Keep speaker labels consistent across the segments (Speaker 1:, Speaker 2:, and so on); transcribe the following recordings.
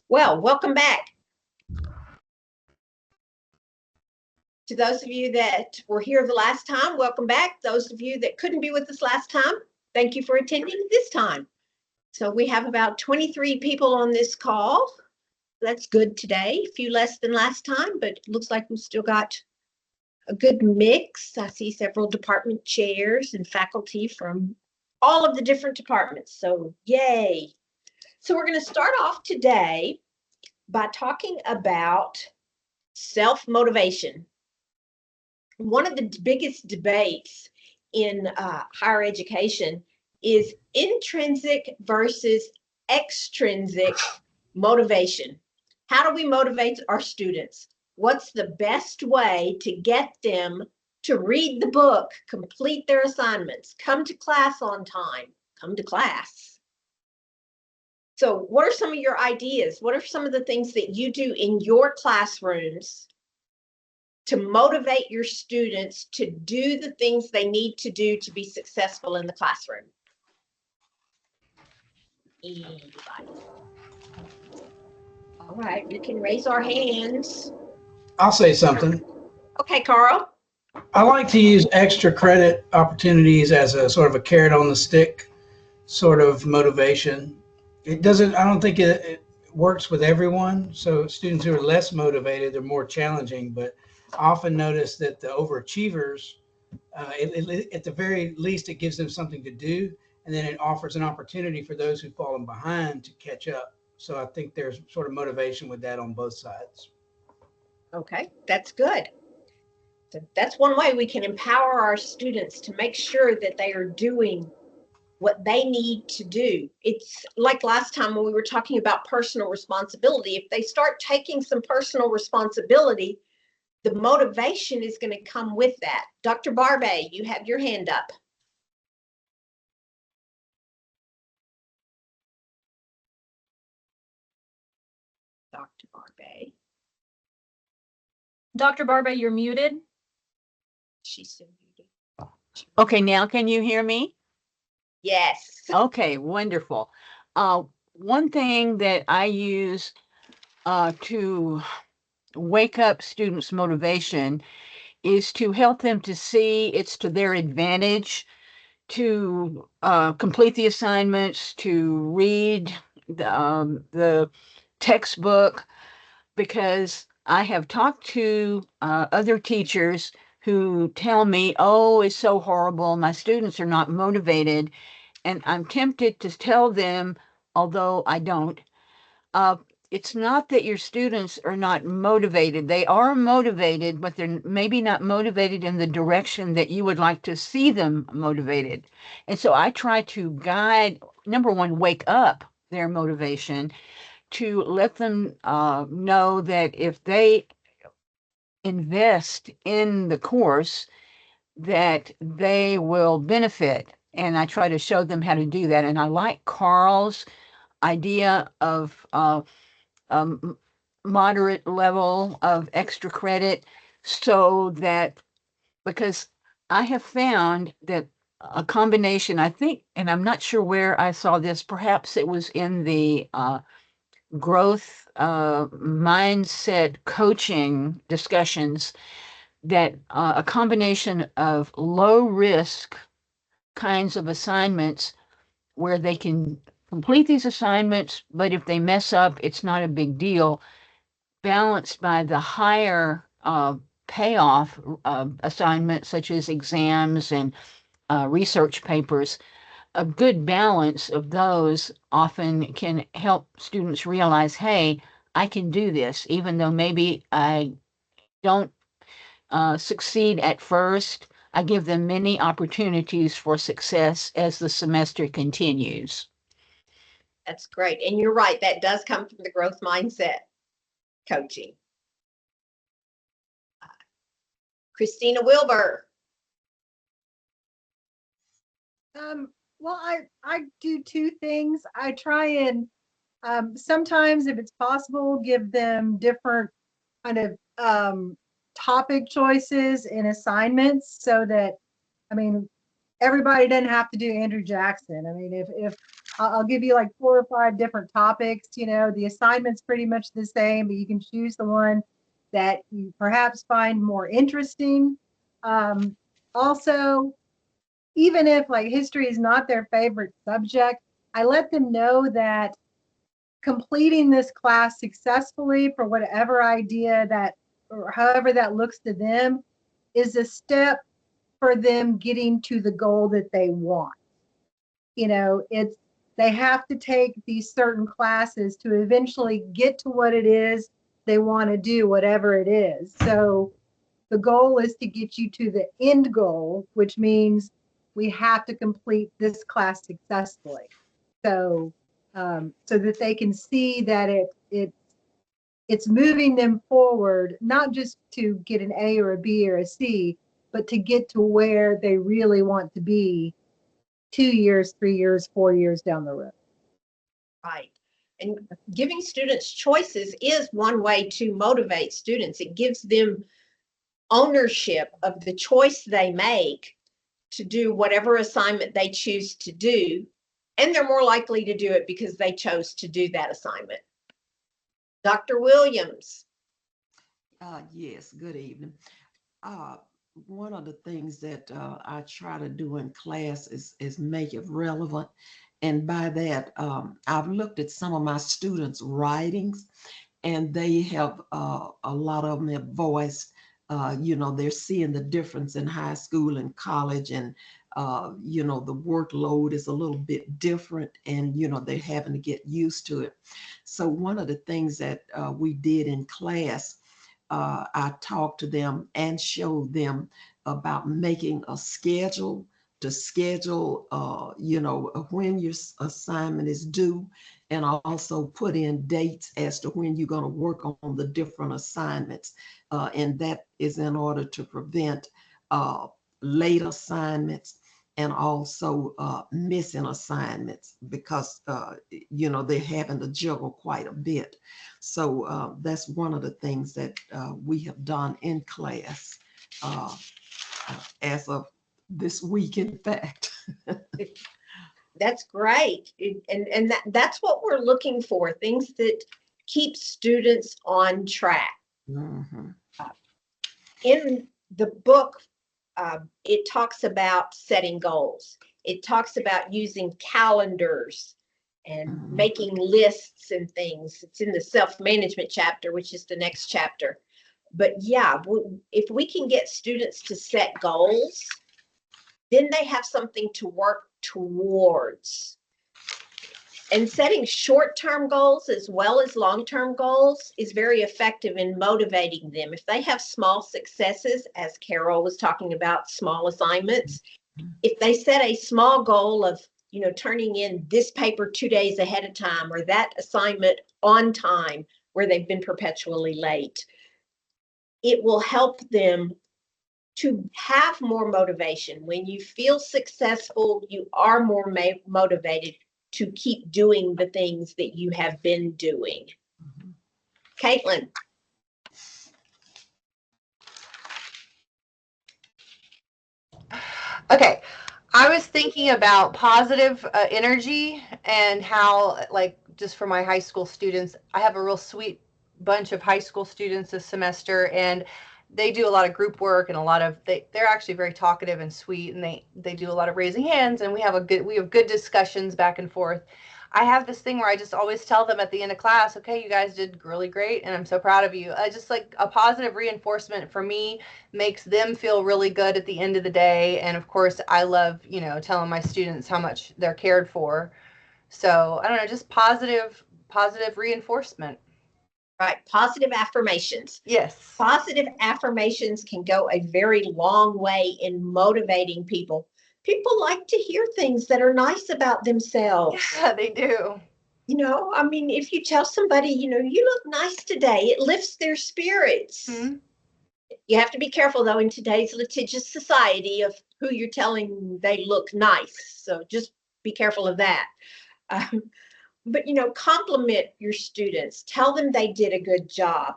Speaker 1: Well, welcome back. To those of you that were here the last time, welcome back. Those of you that couldn't be with us last time, thank you for attending this time. So we have about 23 people on this call. That's good today, a few less than last time, but it looks like we've still got a good mix. I see several department chairs and faculty from all of the different departments, so yay. So we're going to start off today by talking about self-motivation. One of the biggest debates in higher education is intrinsic versus extrinsic motivation. How do we motivate our students? What's the best way to get them to read the book, complete their assignments, come to class on time, come to class? So what are some of your ideas? What are some of the things that you do in your classrooms to motivate your students to do the things they need to do to be successful in the classroom? Anybody? All right, we can raise our hands.
Speaker 2: I'll say something.
Speaker 1: Okay, Carl.
Speaker 2: I like to use extra credit opportunities as a sort of a carrot on the stick sort of motivation. I don't think it works with everyone. So students who are less motivated, they're more challenging, but I often notice that the overachievers, at the very least, it gives them something to do. And then it offers an opportunity for those who've fallen behind to catch up. So I think there's sort of motivation with that on both sides.
Speaker 1: Okay, that's good. So that's one way we can empower our students to make sure that they are doing what they need to do. It's like last time when we were talking about personal responsibility. If they start taking some personal responsibility, the motivation is going to come with that. Dr. Barbay, you have your hand up. Dr. Barbay.
Speaker 3: Dr. Barbay, you're muted.
Speaker 1: She's still muted.
Speaker 4: Okay, now can you hear me?
Speaker 1: Yes.
Speaker 4: Okay, wonderful. One thing that I use to wake up students' motivation is to help them to see it's to their advantage to complete the assignments, to read the textbook, because I have talked to other teachers who tell me, oh, it's so horrible. My students are not motivated. And I'm tempted to tell them, although I don't, it's not that your students are not motivated. They are motivated, but they're maybe not motivated in the direction that you would like to see them motivated. And so I try to guide, number one, wake up their motivation, to let them know that if they invest in the course, that they will benefit. And I try to show them how to do that. And I like Carl's idea of moderate level of extra credit, so that, because I have found that a combination, I think, and I'm not sure where I saw this, perhaps it was in the growth mindset coaching discussions, that a combination of low risk kinds of assignments where they can complete these assignments, but if they mess up, it's not a big deal, balanced by the higher payoff assignments such as exams and research papers. A good balance of those often can help students realize, hey, I can do this, even though maybe I don't succeed at first. I give them many opportunities for success as the semester continues.
Speaker 1: That's great. And you're right, that does come from the growth mindset coaching. Christina Wilbur.
Speaker 5: Well, I do two things. I try and sometimes, if it's possible, give them different kind of topic choices in assignments, so that, I mean, everybody doesn't have to do Andrew Jackson. I mean, if I'll give you like 4 or 5 different topics. You know, the assignment's pretty much the same, but you can choose the one that you perhaps find more interesting. Also, even if like history is not their favorite subject, I let them know that completing this class successfully for whatever idea that, or however that looks to them, is a step for them getting to the goal that they want. You know, it's, they have to take these certain classes to eventually get to what it is they want to do, whatever it is. So the goal is to get you to the end goal, which means we have to complete this class successfully. So, so that they can see that it's moving them forward, not just to get an A or a B or a C, but to get to where they really want to be 2 years, 3 years, 4 years down the road.
Speaker 1: Right. And giving students choices is one way to motivate students. It gives them ownership of the choice they make to do whatever assignment they choose to do. And they're more likely to do it because they chose to do that assignment. Dr. Williams.
Speaker 3: Yes, good evening. One of the things that I try to do in class is make it relevant. And by that, I've looked at some of my students' writings, and they have, a lot of them have voiced, they're seeing the difference in high school and college, and, the workload is a little bit different, and, they're having to get used to it. So one of the things that we did in class, I talked to them and showed them about making a schedule to schedule, when your assignment is due, and also put in dates as to when you're going to work on the different assignments. And that is in order to prevent late assignments and also missing assignments, because, they're having to juggle quite a bit. So that's one of the things that we have done in class as of this week, in fact.
Speaker 1: That's great. And that's what we're looking for, things that keep students on track.
Speaker 3: Mhm.
Speaker 1: In the book, it talks about setting goals. It talks about using calendars and
Speaker 3: Mhm.
Speaker 1: making lists and things. It's in the self-management chapter, which is the next chapter. But yeah, if we can get students to set goals, then they have something to work towards. And setting short-term goals as well as long-term goals is very effective in motivating them. If they have small successes, as Carol was talking about, small assignments, if they set a small goal of, turning in this paper 2 days ahead of time, or that assignment on time where they've been perpetually late, it will help them to have more motivation. When you feel successful, you are more motivated to keep doing the things that you have been doing. Caitlin.
Speaker 6: Okay, I was thinking about positive energy, and how, like, just for my high school students, I have a real sweet bunch of high school students this semester, and they do a lot of group work, and a lot of they're actually very talkative and sweet, and they do a lot of raising hands, and we have good discussions back and forth. I have this thing where I just always tell them at the end of class, okay, you guys did really great, and I'm so proud of you. Just like a positive reinforcement for me makes them feel really good at the end of the day. And of course, I love, telling my students how much they're cared for. So I don't know, just positive reinforcement.
Speaker 1: Right, positive affirmations.
Speaker 6: Yes.
Speaker 1: Positive affirmations can go a very long way in motivating people. People like to hear things that are nice about themselves.
Speaker 6: Yeah, they do.
Speaker 1: If you tell somebody, you look nice today, it lifts their spirits.
Speaker 6: Mm-hmm.
Speaker 1: You have to be careful, though, in today's litigious society of who you're telling they look nice. So just be careful of that. But, compliment your students. Tell them they did a good job.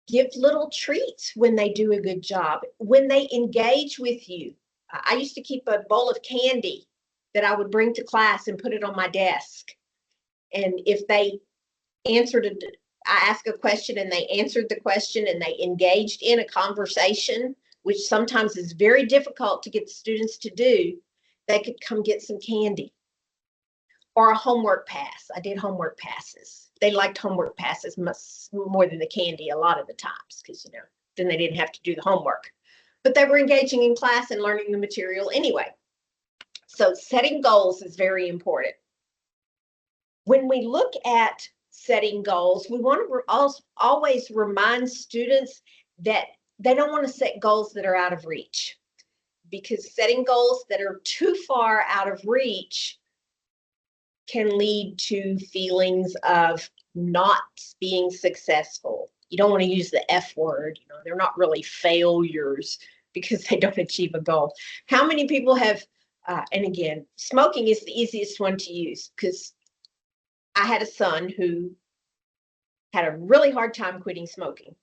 Speaker 1: Give little treats when they do a good job. When they engage with you. I used to keep a bowl of candy that I would bring to class and put it on my desk. And if they answered it, I asked a question and they answered the question and they engaged in a conversation, which sometimes is very difficult to get the students to do, they could come get some candy. Or a homework pass. I did homework passes. They liked homework passes much more than the candy a lot of the times because, you know, then they didn't have to do the homework. But they were engaging in class and learning the material anyway. So setting goals is very important. When we look at setting goals, we want to always remind students that they don't want to set goals that are out of reach, because setting goals that are too far out of reach can lead to feelings of not being successful. You don't want to use the F word. You know, they're not really failures because they don't achieve a goal. How many people have, and again, smoking is the easiest one to use because I had a son who had a really hard time quitting smoking.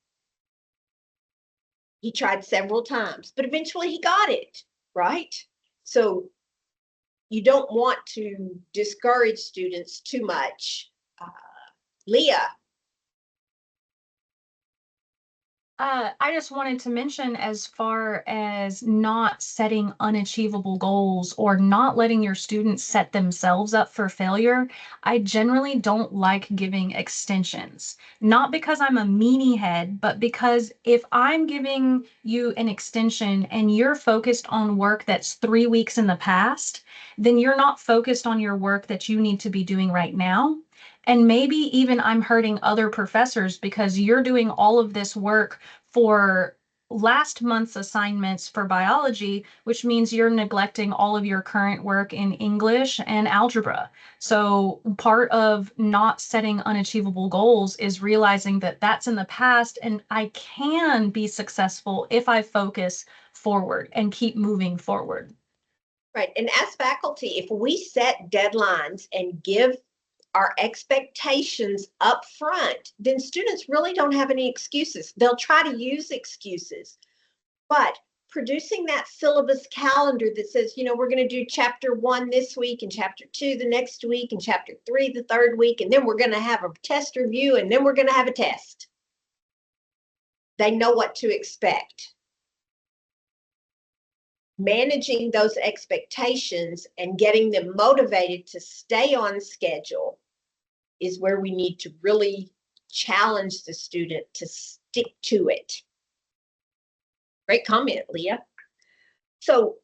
Speaker 1: He tried several times, but eventually he got it, right? So you don't want to discourage students too much. Leah.
Speaker 7: I just wanted to mention, as far as not setting unachievable goals or not letting your students set themselves up for failure, I generally don't like giving extensions. Not because I'm a meanie head, but because if I'm giving you an extension and you're focused on work that's 3 weeks in the past, then you're not focused on your work that you need to be doing right now. And maybe even I'm hurting other professors because you're doing all of this work for last month's assignments for biology, which means you're neglecting all of your current work in English and algebra. So part of not setting unachievable goals is realizing that that's in the past and I can be successful if I focus forward and keep moving forward.
Speaker 1: Right. And as faculty, if we set deadlines and give our expectations up front, then students really don't have any excuses. They'll try to use excuses, but producing that syllabus calendar that says, you know, we're going to do chapter 1 this week and chapter 2 the next week and chapter 3 the third week, and then we're going to have a test review and then we're going to have a test. They know what to expect. Managing those expectations and getting them motivated to stay on schedule is where we need to really challenge the student to stick to it. Great comment, Leah. So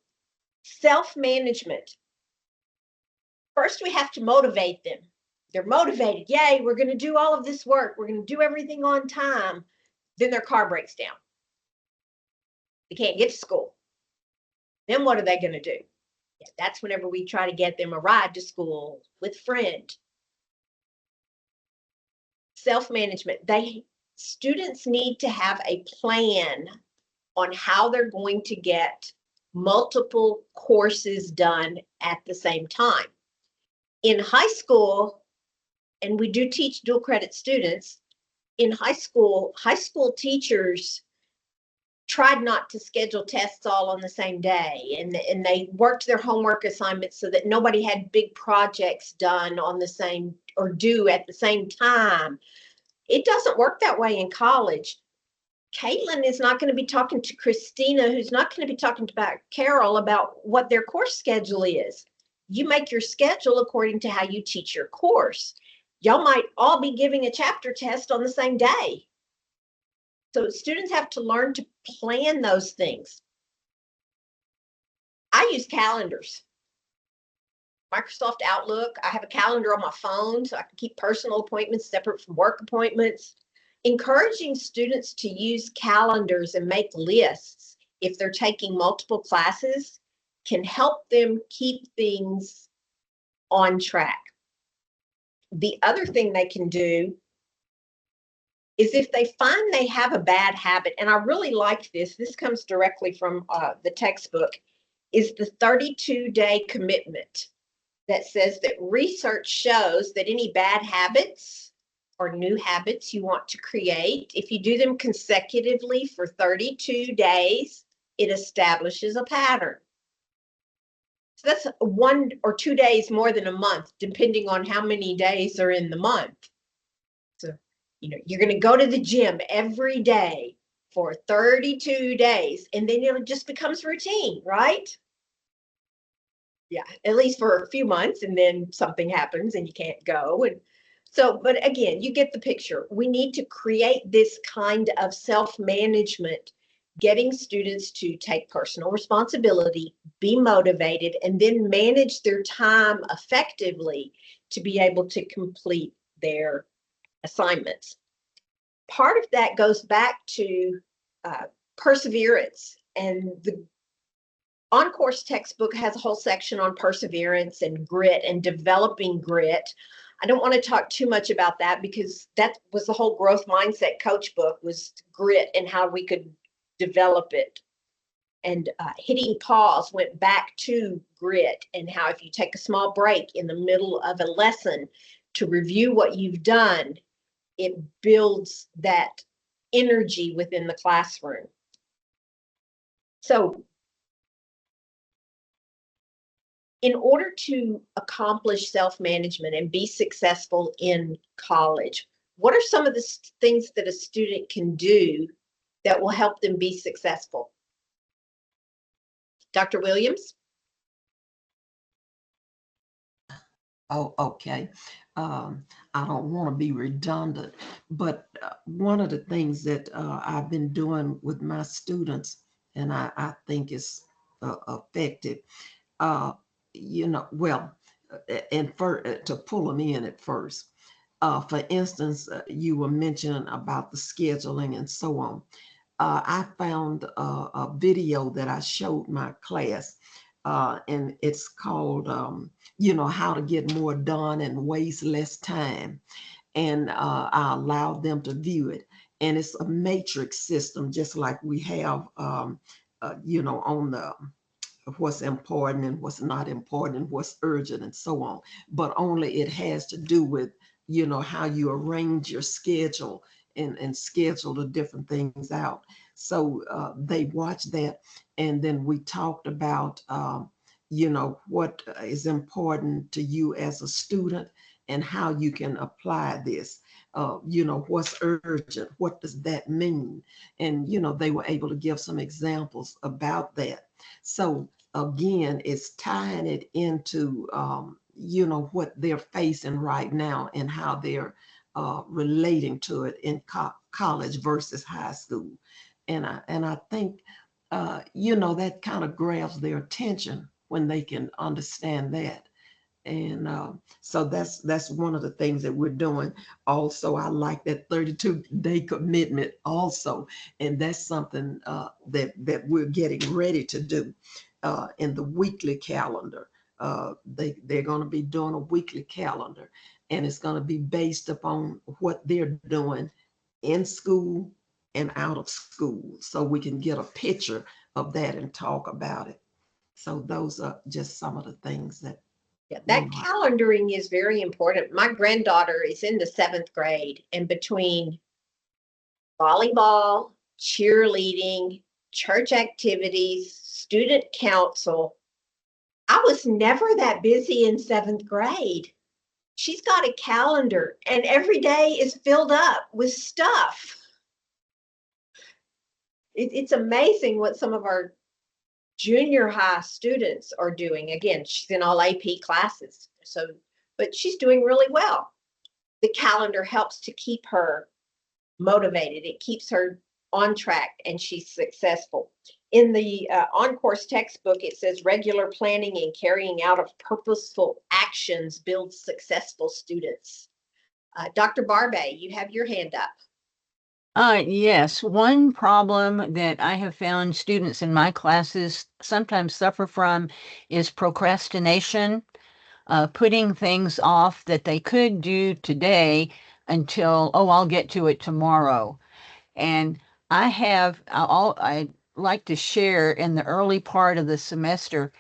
Speaker 1: self-management. First, we have to motivate them. They're motivated. Yay, we're going to do all of this work. We're going to do everything on time. Then their car breaks down. They can't get to school. Then what are they going to do? Yeah, that's whenever we try to get them a ride to school with a friend. Self-management. Students need to have a plan on how they're going to get multiple courses done at the same time. In high school, and we do teach dual credit students, in high school teachers tried not to schedule tests all on the same day, and they worked their homework assignments so that nobody had big projects done on the same or due at the same time. It doesn't work that way in college. Caitlin is not going to be talking to Christina, who's not going to be talking about Carol about what their course schedule is. You make your schedule according to how you teach your course. Y'all might all be giving a chapter test on the same day. So students have to learn to plan those things. I use calendars. Microsoft Outlook. I have a calendar on my phone so I can keep personal appointments separate from work appointments. Encouraging students to use calendars and make lists if they're taking multiple classes can help them keep things on track. The other thing they can do is if they find they have a bad habit, and I really like this comes directly from the textbook, is the 32-day commitment that says that research shows that any bad habits or new habits you want to create, if you do them consecutively for 32 days, it establishes a pattern. So that's 1 or 2 days more than a month, depending on how many days are in the month. So, you're going to go to the gym every day for 32 days, and then it just becomes routine, right? Yeah, at least for a few months, and then something happens and you can't go. And so, but again, you get the picture. We need to create this kind of self-management, getting students to take personal responsibility, be motivated, and then manage their time effectively to be able to complete their assignments. Part of that goes back to perseverance, and the on-course textbook has a whole section on perseverance and grit and developing grit. I don't want to talk too much about that because that was the whole growth mindset coach book, was grit and how we could develop it. And hitting pause went back to grit, and how if you take a small break in the middle of a lesson to review what you've done, it builds that energy within the classroom. So in order to accomplish self-management and be successful in college, what are some of the things that a student can do that will help them be successful? Dr. Williams?
Speaker 3: Oh, okay. I don't want to be redundant, but one of the things that I've been doing with my students, and I think is effective, well, and to pull them in at first. For instance, you were mentioning about the scheduling and so on. I found a video that I showed my class, and it's called, how to get more done and waste less time. And I allowed them to view it. And it's a matrix system, just like we have, on the what's important and what's not important and what's urgent and so on. But only it has to do with, how you arrange your schedule and schedule the different things out. So they watched that, and then we talked about, what is important to you as a student and how you can apply this. What's urgent, what does that mean? And, they were able to give some examples about that. So again, it's tying it into, what they're facing right now and how they're relating to it in college versus high school. And I think, that kind of grabs their attention when they can understand that. And so that's one of the things that we're doing. Also, I like that 32-day commitment also, and that's something that we're getting ready to do in the weekly calendar. They're going to be doing a weekly calendar, and it's going to be based upon what they're doing in school and out of school, so we can get a picture of that and talk about it. So those are just some of the things that.
Speaker 1: Yeah, that calendaring is very important. My granddaughter is in the 7th grade, and between volleyball, cheerleading, church activities, student council, I was never that busy in 7th grade. She's got a calendar, and every day is filled up with stuff. It's amazing what some of our junior high students are doing. Again, she's in all AP classes, but she's doing really well. The calendar helps to keep her motivated. It keeps her on track, and she's successful. In the on-course textbook, it says regular planning and carrying out of purposeful actions builds successful students. Dr. Barbay, you have your hand up.
Speaker 4: Yes, one problem that I have found students in my classes sometimes suffer from is procrastination, putting things off that they could do today until, oh, I'll get to it tomorrow. And I like to share in the early part of the semester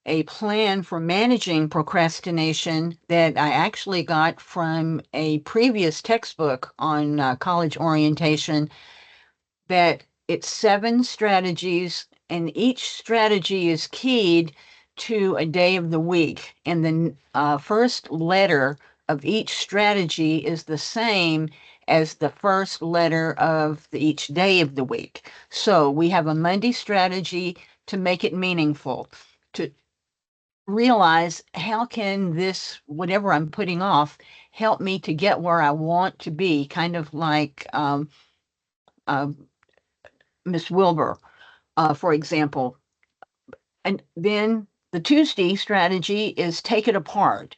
Speaker 4: a plan for managing procrastination that I actually got from a previous textbook on college orientation, that it's 7 strategies, and each strategy is keyed to a day of the week, and the first letter of each strategy is the same as the first letter of each day of the week. So we have a Monday strategy to make it meaningful, to realize how can this, whatever I'm putting off, help me to get where I want to be, kind of like Miss Wilbur, for example. And then the Tuesday strategy is take it apart.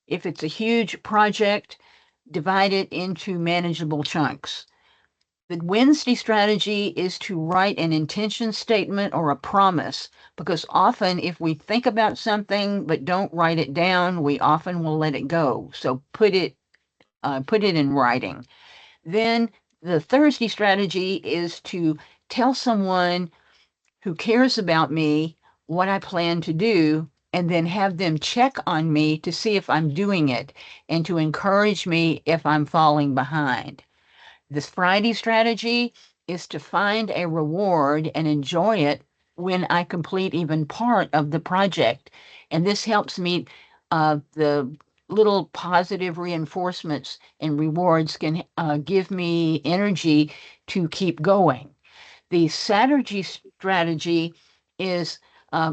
Speaker 4: If it's a huge project, divide it into manageable chunks. The Wednesday strategy is to write an intention statement or a promise, because often if we think about something but don't write it down, we often will let it go. So put it in writing. Then the Thursday strategy is to tell someone who cares about me what I plan to do, and then have them check on me to see if I'm doing it and to encourage me if I'm falling behind. This Friday strategy is to find a reward and enjoy it when I complete even part of the project. And this helps me, the little positive reinforcements and rewards can give me energy to keep going. The Saturday strategy is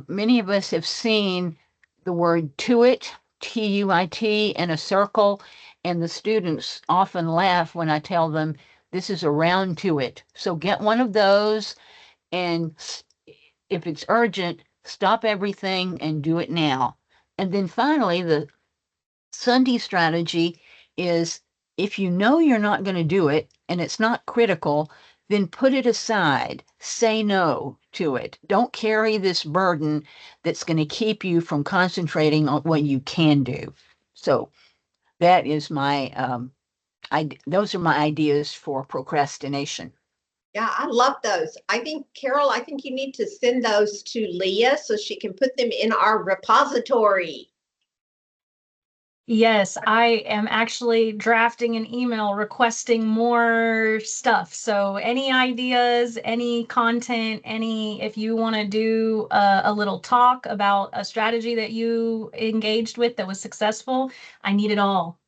Speaker 4: many of us have seen the word TUIT, TUIT, in a circle, and the students often laugh when I tell them this is a round TUIT. So get one of those, and if it's urgent, stop everything and do it now. And then finally, the Sunday strategy is if you know you're not going to do it and it's not critical, then put it aside. Say no to it. Don't carry this burden that's going to keep you from concentrating on what you can do. So that is my, those are my ideas for procrastination.
Speaker 1: Yeah, I love those. I think, Carol, I think you need to send those to Leah so she can put them in our repository.
Speaker 7: Yes, I am actually drafting an email requesting more stuff. So any ideas, any content, if you want to do a little talk about a strategy that you engaged with that was successful, I need it all.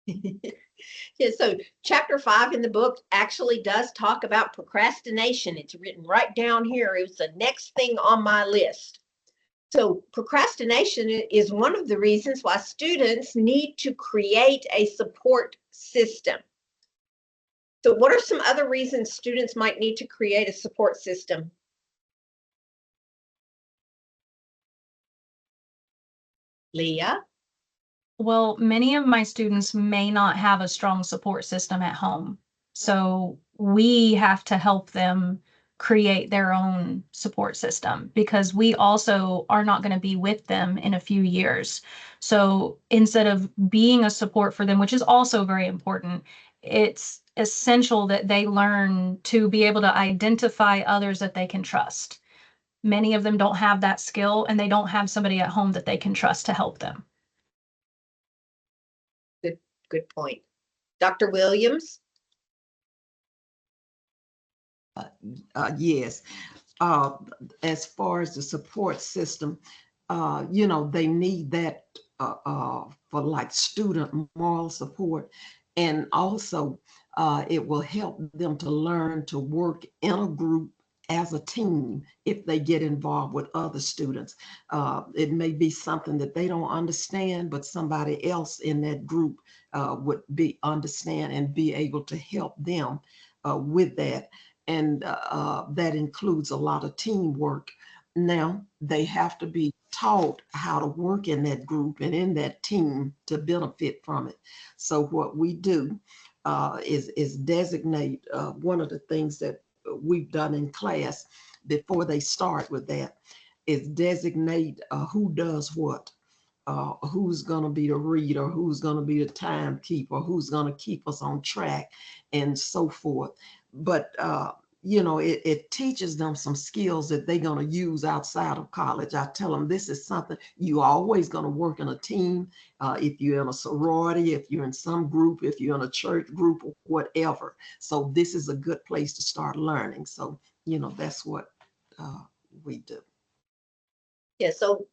Speaker 1: Yeah, so chapter 5 in the book actually does talk about procrastination. It's written right down here. It was the next thing on my list. So procrastination is one of the reasons why students need to create a support system. So what are some other reasons students might need to create a support system? Leah?
Speaker 7: Well, many of my students may not have a strong support system at home. So we have to help them create their own support system because we also are not going to be with them in a few years. So instead of being a support for them, which is also very important, it's essential that they learn to be able to identify others that they can trust. Many of them don't have that skill and they don't have somebody at home that they can trust to help them.
Speaker 1: Good point. Dr. Williams?
Speaker 3: Yes. As far as the support system, they need that for like student moral support. And also, it will help them to learn to work in a group as a team if they get involved with other students. It may be something that they don't understand, but somebody else in that group would understand and be able to help them with that. And that includes a lot of teamwork. Now, they have to be taught how to work in that group and in that team to benefit from it. So what we do is designate one of the things that we've done in class before they start with that is designate who does what. Who's going to be the reader, who's going to be the timekeeper, who's going to keep us on track, and so forth. But it teaches them some skills that they're going to use outside of college. I tell them this is something you always going to work in a team. If you're in a sorority, if you're in some group, if you're in a church group or whatever. So this is a good place to start learning. So, that's what we do.
Speaker 1: Yeah, so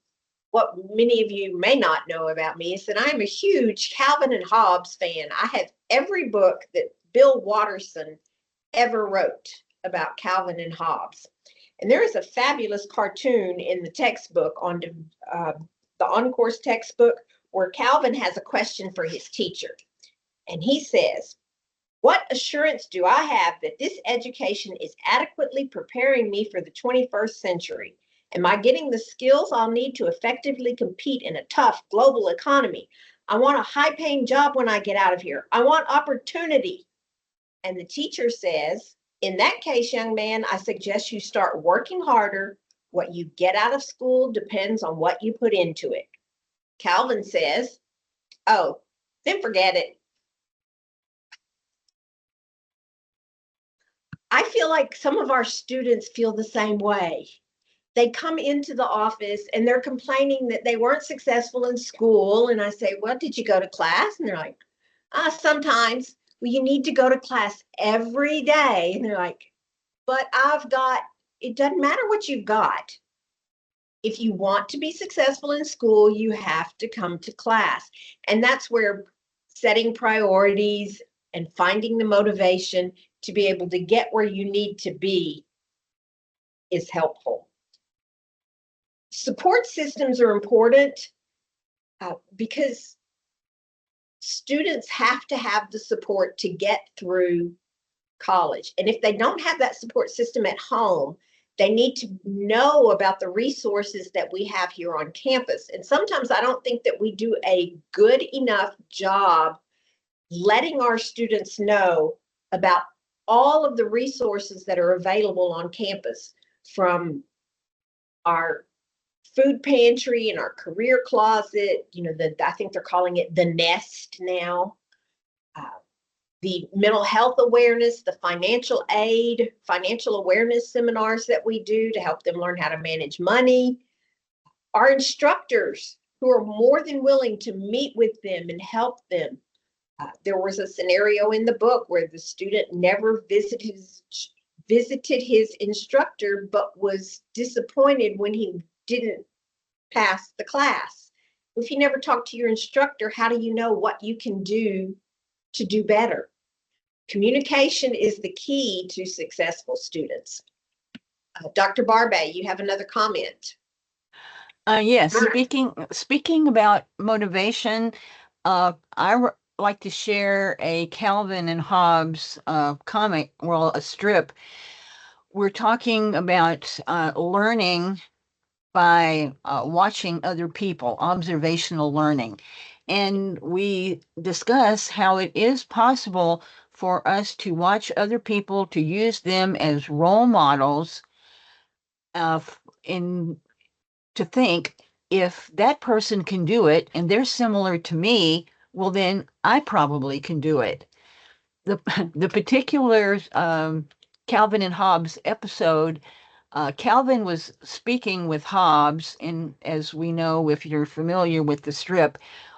Speaker 1: what many of you may not know about me is that I'm a huge Calvin and Hobbes fan. I have every book that Bill Watterson ever wrote about Calvin and Hobbes. And there is a fabulous cartoon in the textbook on the on-course textbook where Calvin has a question for his teacher. And he says, "What assurance do I have that this education is adequately preparing me for the 21st century? Am I getting the skills I'll need to effectively compete in a tough global economy? I want a high-paying job when I get out of here. I want opportunity." And the teacher says, "In that case, young man, I suggest you start working harder. What you get out of school depends on what you put into it." Calvin says, "Oh, then forget it." I feel like some of our students feel the same way. They come into the office and they're complaining that they weren't successful in school. And I say, "Well, did you go to class?" And they're like, "Sometimes." "Well, you need to go to class every day." And they're like, "But it doesn't matter what you've got. If you want to be successful in school, you have to come to class." And that's where setting priorities and finding the motivation to be able to get where you need to be is helpful. Support systems are important because students have to have the support to get through college. And if they don't have that support system at home, they need to know about the resources that we have here on campus. And sometimes I don't think that we do a good enough job letting our students know about all of the resources that are available on campus, from our food pantry and our career closet, I think they're calling it the nest now, the mental health awareness, the financial aid, financial awareness seminars that we do to help them learn how to manage money, our instructors who are more than willing to meet with them and help them. There was a scenario in the book where the student never visited his instructor, but was disappointed when he didn't pass the class. If you never talk to your instructor, how do you know what you can do to do better? Communication is the key to successful students. Dr. Barbay, you have another comment.
Speaker 4: Yes, speaking about motivation, like to share a Calvin and Hobbes comic, well, a strip. We're talking about learning by watching other people, observational learning. And we discuss how it is possible for us to watch other people, to use them as role models to think, if that person can do it and they're similar to me, well, then I probably can do it. The particular Calvin and Hobbes episode, Calvin was speaking with Hobbes, and as we know, if you're familiar with the strip,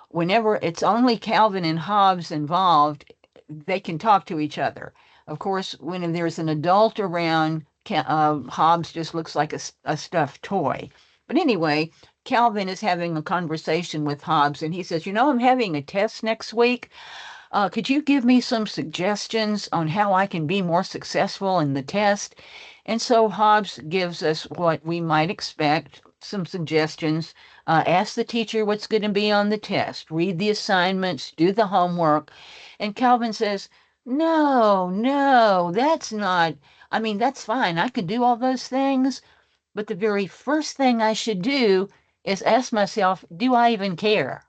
Speaker 4: whenever it's only Calvin and Hobbes involved, they can talk to each other. Of course, when there's an adult around, Hobbes just looks like a stuffed toy. But anyway, Calvin is having a conversation with Hobbes, and he says, "I'm having a test next week. Could you give me some suggestions on how I can be more successful in the test?" And so Hobbes gives us what we might expect, some suggestions. Ask the teacher what's going to be on the test, read the assignments, do the homework. And Calvin says, no, that's not, that's fine. I could do all those things. But the very first thing I should do is ask myself, do I even care?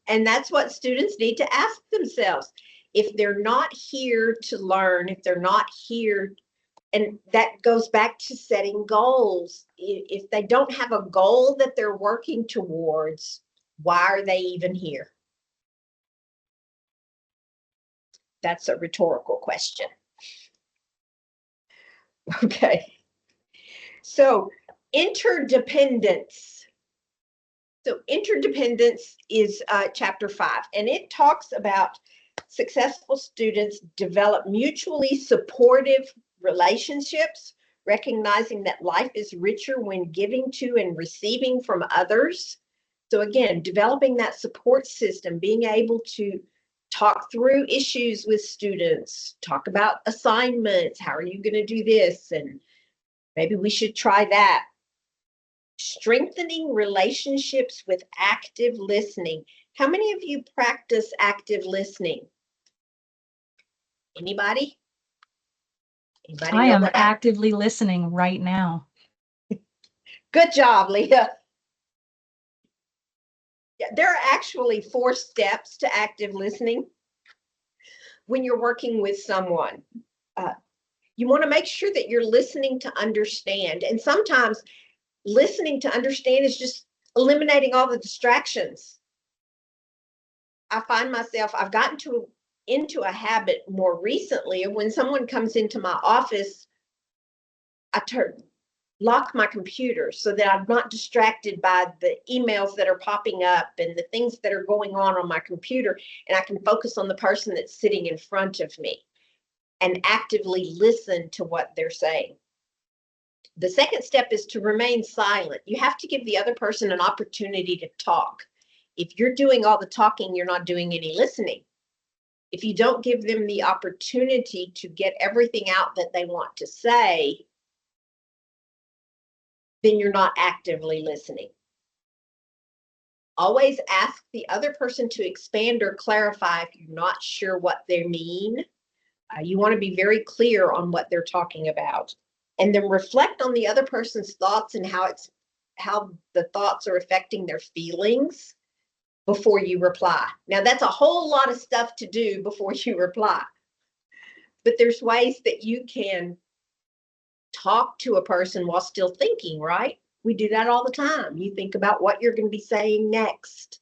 Speaker 1: And that's what students need to ask themselves. If they're not here to learn, if they're not here, and that goes back to setting goals. If they don't have a goal that they're working towards, why are they even here? That's a rhetorical question. Okay. So interdependence. So interdependence is chapter 5, and it talks about successful students develop mutually supportive relationships, recognizing that life is richer when giving to and receiving from others. So again, developing that support system, being able to talk through issues with students, talk about assignments, how are you going to do this? And maybe we should try that. Strengthening relationships with active listening. How many of you practice active listening? Anybody? Anybody
Speaker 7: I
Speaker 1: know
Speaker 7: am
Speaker 1: what
Speaker 7: actively listening right now.
Speaker 1: Good job, Leah. Yeah, there are actually 4 steps to active listening when you're working with someone. You want to make sure that you're listening to understand. And sometimes listening to understand is just eliminating all the distractions. I find myself, I've gotten into a habit more recently of when someone comes into my office, I lock my computer so that I'm not distracted by the emails that are popping up and the things that are going on my computer, and I can focus on the person that's sitting in front of me and actively listen to what they're saying. The second step is to remain silent. You have to give the other person an opportunity to talk. If you're doing all the talking, you're not doing any listening. If you don't give them the opportunity to get everything out that they want to say, then you're not actively listening. Always ask the other person to expand or clarify if you're not sure what they mean. You want to be very clear on what they're talking about. And then reflect on the other person's thoughts and how the thoughts are affecting their feelings before you reply. Now, that's a whole lot of stuff to do before you reply. But there's ways that you can talk to a person while still thinking, right? We do that all the time. You think about what you're going to be saying next.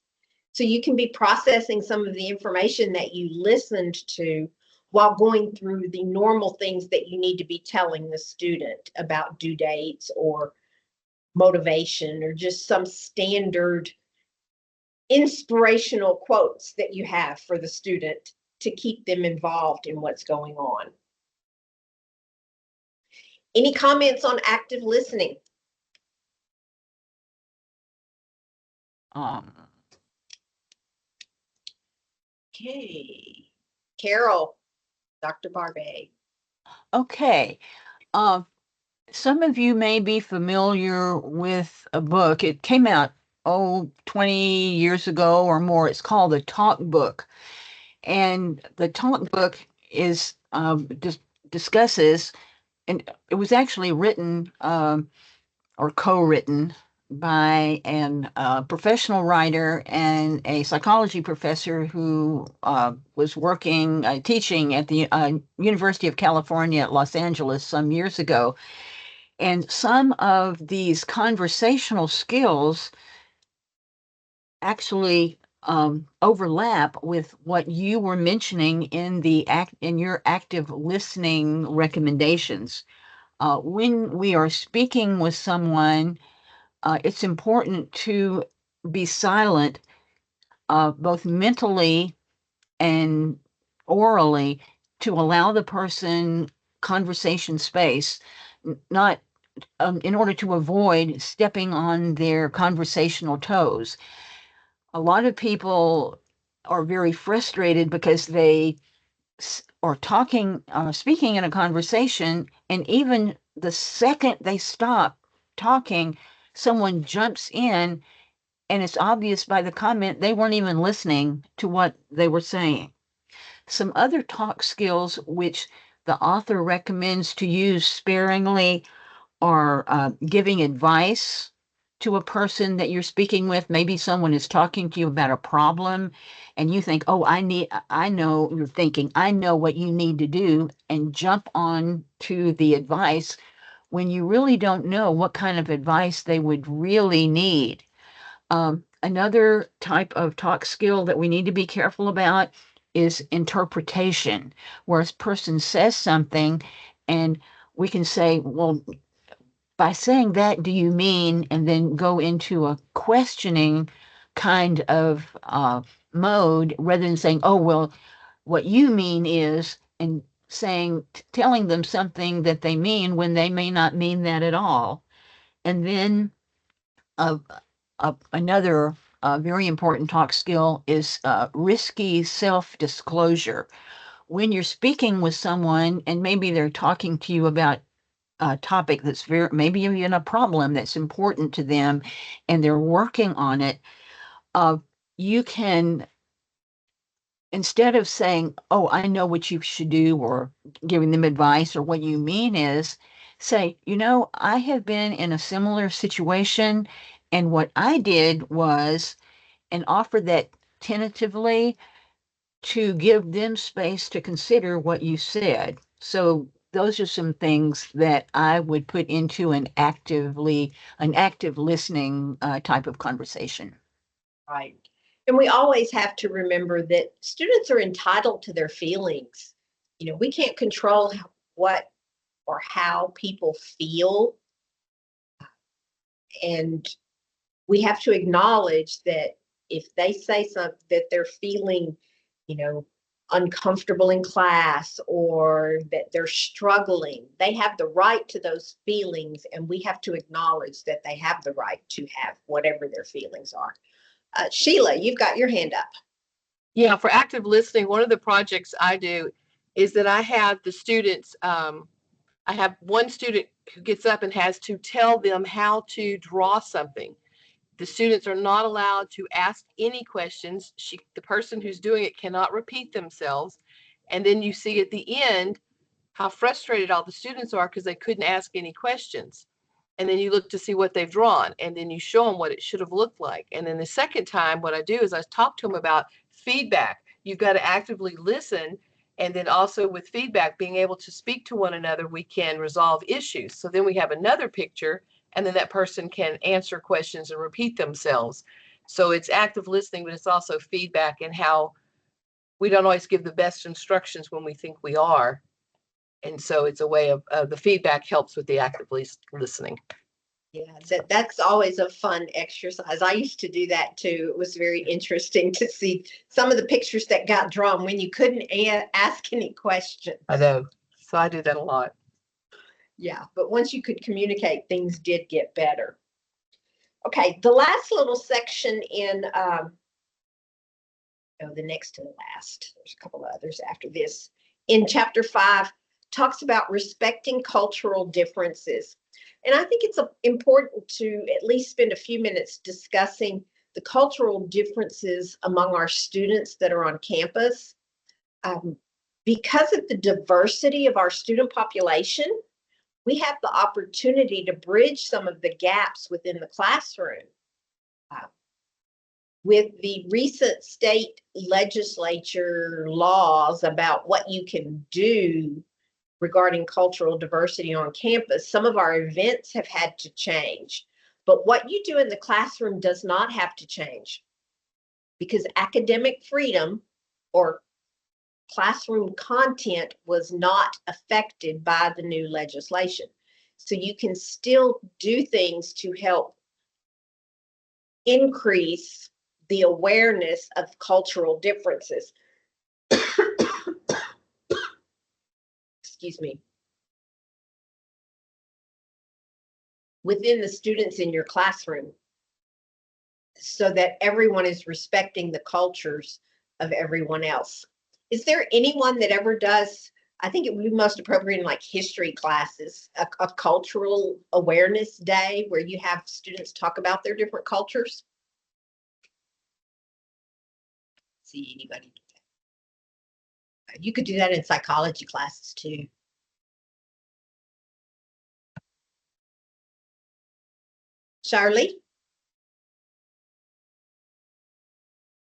Speaker 1: So you can be processing some of the information that you listened to while going through the normal things that you need to be telling the student about due dates or motivation or just some standard inspirational quotes that you have for the student to keep them involved in what's going on. Any comments on active listening? Okay. Carol, Dr. Barbet.
Speaker 4: Okay. Some of you may be familiar with a book. It came out, 20 years ago or more. It's called The Talk Book. And the Talk Book is discusses, and it was actually written or co-written by an professional writer and a psychology professor who was working teaching at the University of California at Los Angeles some years ago. And some of these conversational skills actually overlap with what you were mentioning in your active listening recommendations. When we are speaking with someone, it's important to be silent, both mentally and orally, to allow the person conversation space, not in order to avoid stepping on their conversational toes. A lot of people are very frustrated because they are speaking in a conversation, and even the second they stop talking, someone jumps in, and it's obvious by the comment they weren't even listening to what they were saying. Some other talk skills which the author recommends to use sparingly are giving advice to a person that you're speaking with. Maybe someone is talking to you about a problem and you think, oh, I know, you're thinking, I know what you need to do, and jump on to the advice when you really don't know what kind of advice they would really need. Another type of talk skill that we need to be careful about is interpretation, where a person says something and we can say, well, by saying that, do you mean, and then go into a questioning kind of mode rather than saying, oh, well, what you mean is, and telling them something that they mean when they may not mean that at all. And then another very important talk skill is risky self-disclosure. When you're speaking with someone and maybe they're talking to you about a topic that's maybe even a problem that's important to them and they're working on it, you can, instead of saying, oh, I know what you should do, or giving them advice, or what you mean is say, I have been in a similar situation, and what I did was, and offer that tentatively to give them space to consider what you said. So those are some things that I would put into an active listening type of conversation.
Speaker 1: Right. And we always have to remember that students are entitled to their feelings. We can't control what or how people feel. And we have to acknowledge that if they say something that they're feeling, uncomfortable in class, or that they're struggling, they have the right to those feelings, and we have to acknowledge that they have the right to have whatever their feelings are. Sheila, you've got your hand up.
Speaker 8: Yeah, for active listening, one of the projects I do is that I have the students, I have one student who gets up and has to tell them how to draw something. The students are not allowed to ask any questions. The person who's doing it cannot repeat themselves. And then you see at the end how frustrated all the students are because they couldn't ask any questions. And then you look to see what they've drawn, and then you show them what it should have looked like. And then the second time, what I do is I talk to them about feedback. You've got to actively listen. And then also with feedback, being able to speak to one another, we can resolve issues. So then we have another picture, and then that person can answer questions and repeat themselves. So it's active listening, but it's also feedback, and how we don't always give the best instructions when we think we are. And so it's a way of the feedback helps with the active listening.
Speaker 1: Yeah, that's always a fun exercise. I used to do that too. It was very interesting to see some of the pictures that got drawn when you couldn't ask any questions.
Speaker 8: I know. So I do that a lot.
Speaker 1: Yeah, but once you could communicate, things did get better. Okay, the last little section in, the next to the last, there's a couple of others after this, in chapter 5, talks about respecting cultural differences. And I think it's important to at least spend a few minutes discussing the cultural differences among our students that are on campus. Because of the diversity of our student population, we have the opportunity to bridge some of the gaps within the classroom. With the recent state legislature laws about what you can do regarding cultural diversity on campus, some of our events have had to change. But what you do in the classroom does not have to change, because academic freedom or classroom content was not affected by the new legislation. So you can still do things to help increase the awareness of cultural differences. Excuse me. Within the students in your classroom, so that everyone is respecting the cultures of everyone else. Is there anyone that ever does, I think it would be most appropriate in like history classes, a cultural awareness day where you have students talk about their different cultures? See anybody do that? You could do that in psychology classes too. Charlie?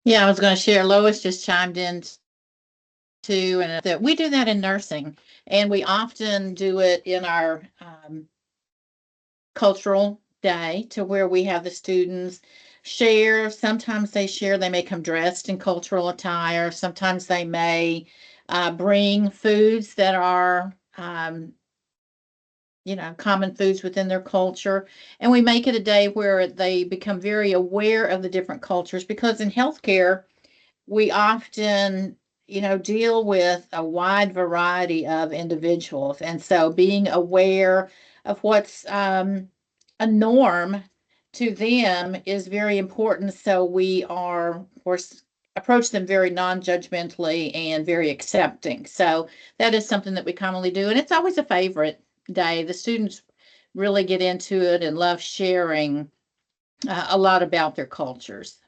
Speaker 9: Yeah, I was going to share. Lois just chimed in too, and that we do that in nursing, and we often do it in our cultural day, to where we have the students share. Sometimes they share, they may come dressed in cultural attire. Sometimes they may bring foods that are common foods within their culture. And we make it a day where they become very aware of the different cultures, because in healthcare, we often deal with a wide variety of individuals. And so being aware of what's a norm to them is very important. So we are, of course, approach them very non-judgmentally and very accepting. So that is something that we commonly do. And it's always a favorite day. The students really get into it and love sharing a lot about their cultures.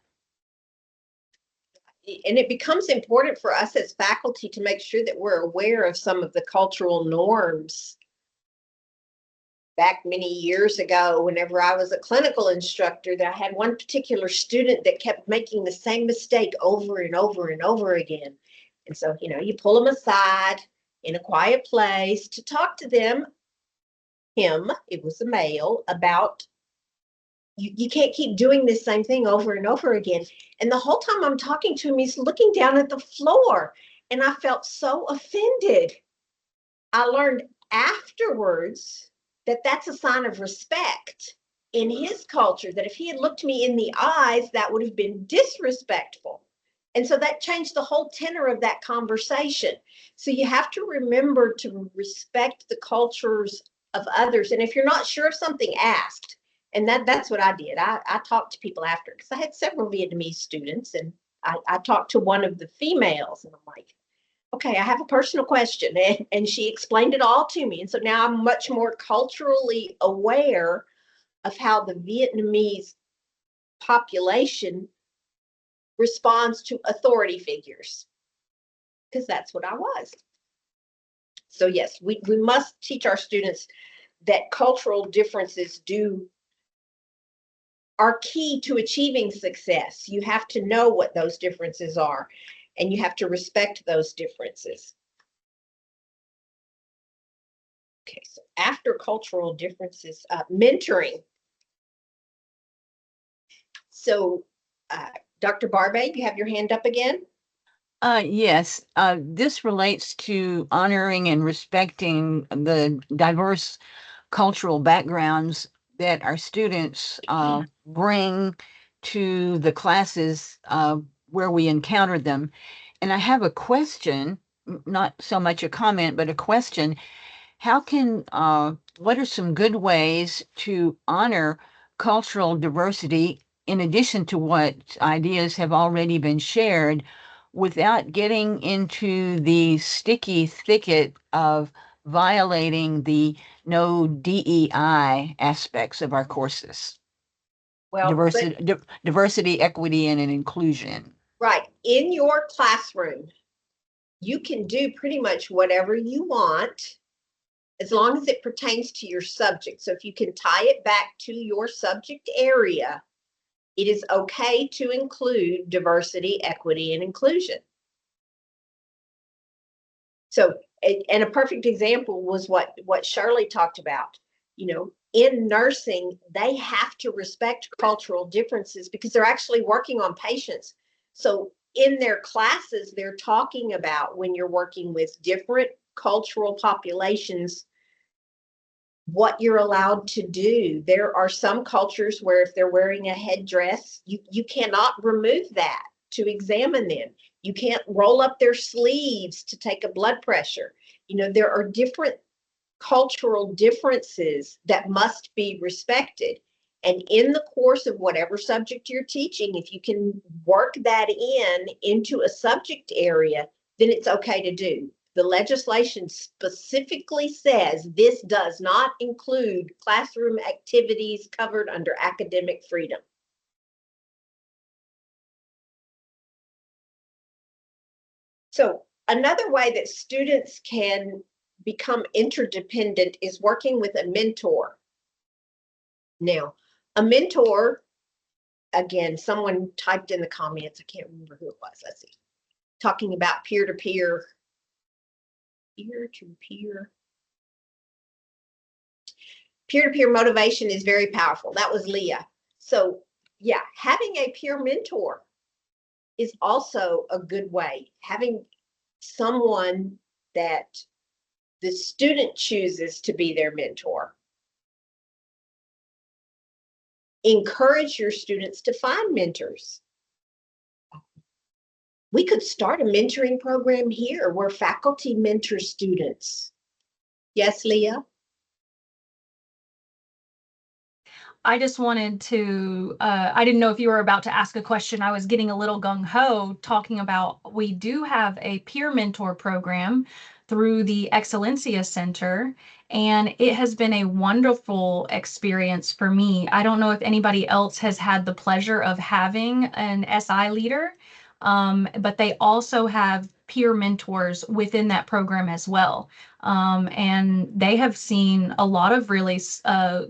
Speaker 1: And it becomes important for us as faculty to make sure that we're aware of some of the cultural norms. Back many years ago, whenever I was a clinical instructor, that I had one particular student that kept making the same mistake over and over and over again. And so, you pull them aside in a quiet place to talk to them, it was a male, about you can't keep doing this same thing over and over again. And the whole time I'm talking to him, he's looking down at the floor, and I felt so offended. I learned afterwards that that's a sign of respect in his culture, that if he had looked me in the eyes, that would have been disrespectful. And so that changed the whole tenor of that conversation. So you have to remember to respect the cultures of others. And if you're not sure of something, ask. And that's what I did. I talked to people after, because I had several Vietnamese students, and I talked to one of the females, and I'm like, okay, I have a personal question. And she explained it all to me. And so now I'm much more culturally aware of how the Vietnamese population responds to authority figures, because that's what I was. So yes, we must teach our students that cultural differences are key to achieving success. You have to know what those differences are, and you have to respect those differences. Okay, so after cultural differences, mentoring. So, Dr. Barbe, you have your hand up again?
Speaker 4: Yes, this relates to honoring and respecting the diverse cultural backgrounds that our students bring to the classes where we encounter them. And I have a question, not so much a comment, but a question. What are some good ways to honor cultural diversity in addition to what ideas have already been shared without getting into the sticky thicket of violating the no DEI aspects of our courses?
Speaker 1: Well,
Speaker 4: Diversity, equity, and inclusion.
Speaker 1: Right. In your classroom, you can do pretty much whatever you want, as long as it pertains to your subject. So if you can tie it back to your subject area, it is okay to include diversity, equity, and inclusion. So, and a perfect example was what Shirley talked about. In nursing, they have to respect cultural differences because they're actually working on patients. So in their classes, they're talking about, when you're working with different cultural populations, what you're allowed to do. There are some cultures where if they're wearing a headdress, you cannot remove that to examine them. You can't roll up their sleeves to take a blood pressure. There are different cultural differences that must be respected. And in the course of whatever subject you're teaching, if you can work that into a subject area, then it's okay to do. The legislation specifically says this does not include classroom activities covered under academic freedom. So another way that students can become interdependent is working with a mentor. Now, a mentor, again, someone typed in the comments, I can't remember who it was, let's see, talking about peer-to-peer motivation is very powerful. That was Leah. So yeah, having a peer mentor is also a good way. Having someone that the student chooses to be their mentor. Encourage your students to find mentors. We could start a mentoring program here where faculty mentor students. Yes, Leah?
Speaker 7: I just wanted to, I didn't know if you were about to ask a question. I was getting a little gung ho talking about, we do have a peer mentor program through the Excellencia Center, and it has been a wonderful experience for me. I don't know if anybody else has had the pleasure of having an SI leader, but they also have peer mentors within that program as well. And they have seen a lot of really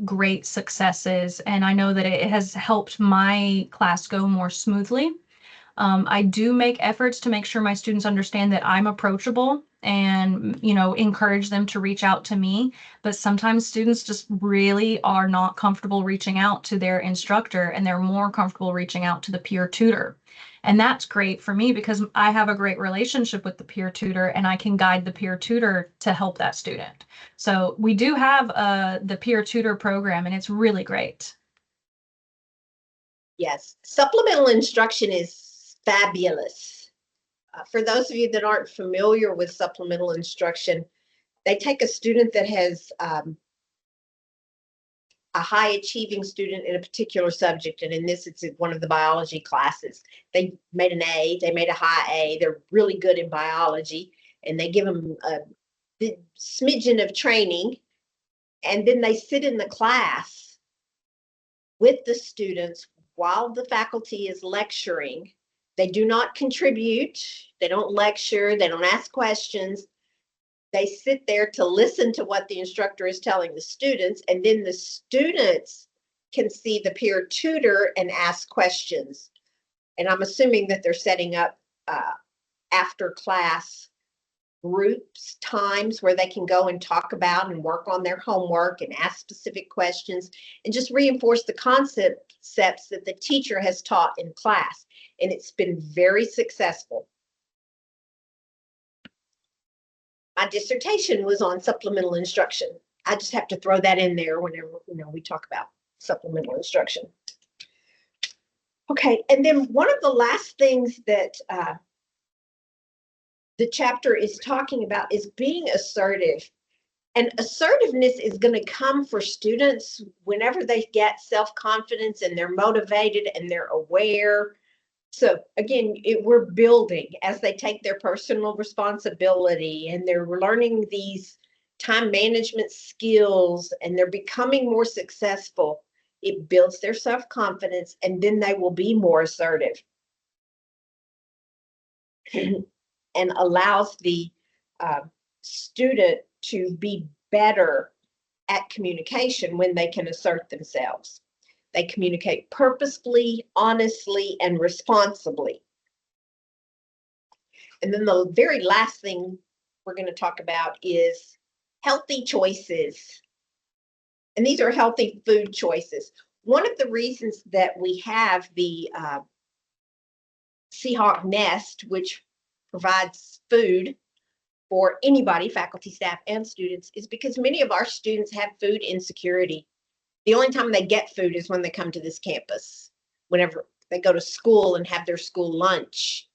Speaker 7: great successes. And I know that it has helped my class go more smoothly. I do make efforts to make sure my students understand that I'm approachable and, you know, encourage them to reach out to me. But sometimes students just really are not comfortable reaching out to their instructor, and they're more comfortable reaching out to the peer tutor. And that's great for me because I have a great relationship with the peer tutor, and I can guide the peer tutor to help that student. So we do have the peer tutor program, and it's really great.
Speaker 1: Yes, supplemental instruction is fabulous. For those of you that aren't familiar with supplemental instruction, they take a student that has a high achieving student in a particular subject, and in this, it's one of the biology classes. They made an A, they made a high A, they're really good in biology, and they give them a smidgen of training, and then they sit in the class with the students while the faculty is lecturing. They do not contribute, they don't lecture, they don't ask questions. They sit there to listen to what the instructor is telling the students, and then the students can see the peer tutor and ask questions. And I'm assuming that they're setting up after class groups, times where they can go and talk about and work on their homework and ask specific questions and just reinforce the concepts that the teacher has taught in class. And it's been very successful. My dissertation was on supplemental instruction. I just have to throw that in there whenever we talk about supplemental instruction. Okay, and then one of the last things that the chapter is talking about is being assertive. And assertiveness is going to come for students whenever they get self-confidence and they're motivated and they're aware. So again, we're building as they take their personal responsibility and they're learning these time management skills and they're becoming more successful. It builds their self-confidence, and then they will be more assertive and allows the student to be better at communication when they can assert themselves. They communicate purposefully, honestly, and responsibly. And then the very last thing we're going to talk about is healthy choices. And these are healthy food choices. One of the reasons that we have the Seahawk Nest, which provides food for anybody, faculty, staff, and students, is because many of our students have food insecurity. The only time they get food is when they come to this campus, whenever they go to school and have their school lunch.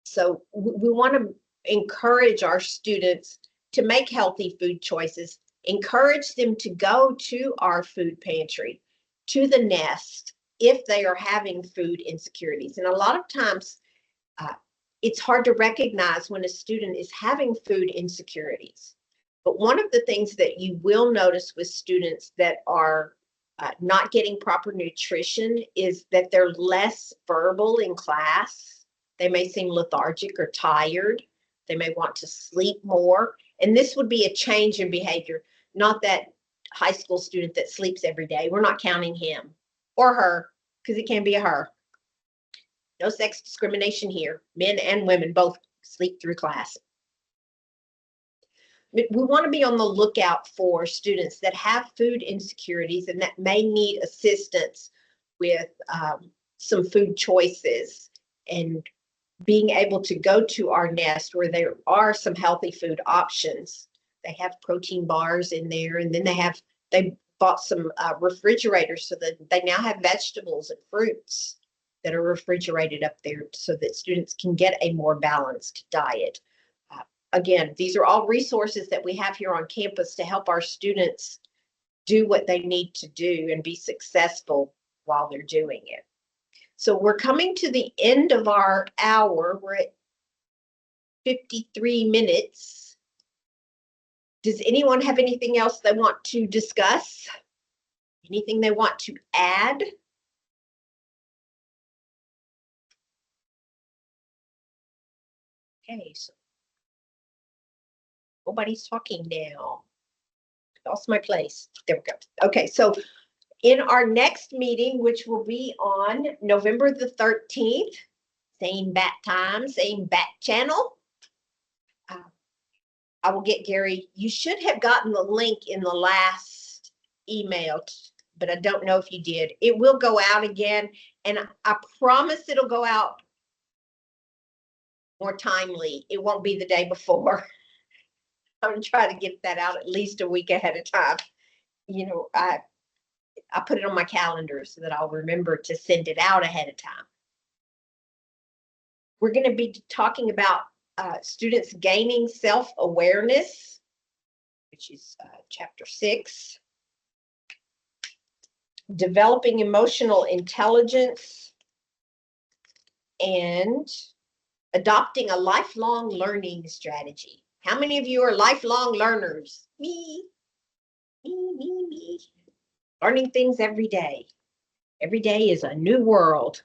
Speaker 1: So we want to encourage our students to make healthy food choices, encourage them to go to our food pantry, to the Nest, if they are having food insecurities. And a lot of times, it's hard to recognize when a student is having food insecurities. But one of the things that you will notice with students that are not getting proper nutrition is that they're less verbal in class. They may seem lethargic or tired. They may want to sleep more. And this would be a change in behavior, not that high school student that sleeps every day. We're not counting him or her, because it can be a her. No sex discrimination here. Men and women both sleep through class. We want to be on the lookout for students that have food insecurities and that may need assistance with some food choices, and being able to go to our Nest where there are some healthy food options. They have protein bars in there, and then they bought some refrigerators so that they now have vegetables and fruits that are refrigerated up there so that students can get a more balanced diet. Again, these are all resources that we have here on campus to help our students do what they need to do and be successful while they're doing it. So we're coming to the end of our hour. We're at 53 minutes. Does anyone have anything else they want to discuss? Anything they want to add? Okay, so nobody's talking now. Lost my place. There we go. Okay, so in our next meeting, which will be on November the 13th, same bat time, same bat channel. I will get Gary. You should have gotten the link in the last email, but I don't know if you did. It will go out again, and I promise it'll go out more timely. It won't be the day before. I'm gonna try to get that out at least a week ahead of time. You know, I put it on my calendar so that I'll remember to send it out ahead of time. We're going to be talking about students gaining self-awareness, which is chapter 6. Developing emotional intelligence and adopting a lifelong learning strategy. How many of you are lifelong learners? Me. Learning things every day. Every day is a new world.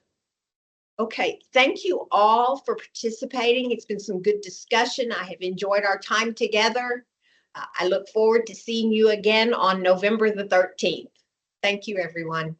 Speaker 1: Okay, thank you all for participating. It's been some good discussion. I have enjoyed our time together. I look forward to seeing you again on November the 13th. Thank you, everyone.